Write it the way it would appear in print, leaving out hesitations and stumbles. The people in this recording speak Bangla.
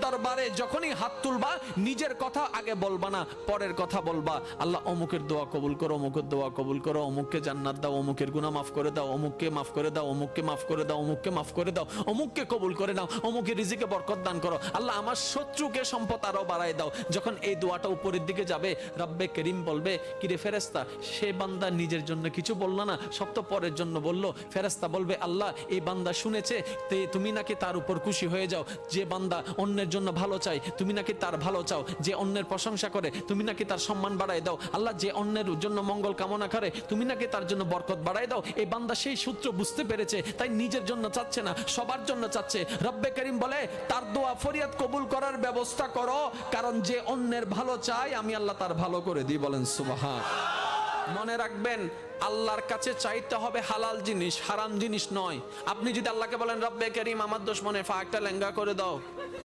দরবারে যখনই হাত তুলবা নিজের কথা আগে বলবা না, পরের কথা বলবা। আল্লাহ অমুকের দোয়া কবুল করো, অমুকের দোয়া কবুল করো, অমুককে জান্নাত দাও, অমুকের গুনাহ মাফ করে দাও, অমুককে মাফ করে দাও, অমুককে মাফ করে দাও, অমুককে মাফ করে দাও, অমুককে কবুল করে নাও, অমুকের রিজিকে বরকত দান করো। আল্লাহ আমার শত্রুকে সম্পদ আরো বাড়ায় দাও। যখন এই দোয়াটা উপরের দিকে যাবে, রব্বে করিম বলবে, কিরে ফেরেশতা, সে বান্দা নিজের জন্য কিছু বলল না, সব তো পরের জন্য বললো। ফেরেশতা বলবে, আল্লাহ এই বান্দা শুনেছে, তুমি নাকি তার উপর খুশি হয়ে যাও। যে বান্দা অন্যের জন্য ভালো চাই, তুমি নাকি তার ভালো চাও। যে অন্যের প্রশংসা করে, তুমি নাকি তার সম্মান বাড়ায় দাও। আল্লাহ যে অন্যের জন্য মঙ্গল কামনা করে, তুমি নাকি তার জন্য বরকত বাড়ায় দাও। এই বান্দা সেই সূত্র বুঝতে পেরেছে, তাই নিজের জন্য চাচ্ছে না, সবার জন্য চাচ্ছে। রব্বে করিম বলে, তার দোয়া ফরিয়াদ কবুল করার ব্যবস্থা করো, কারণ যে অন্যের ভালো চায় আমি আল্লাহ তার ভালো করে দিই। বলেন সুবহান। মনে রাখবেন, আল্লাহর কাছে চাইতে হবে হালাল জিনিস, হারাম জিনিস নয়। আপনি যদি আল্লাহকে বলেন, রব্বে করিম আমার দুশমনের একটা লেঙ্গা করে দাও,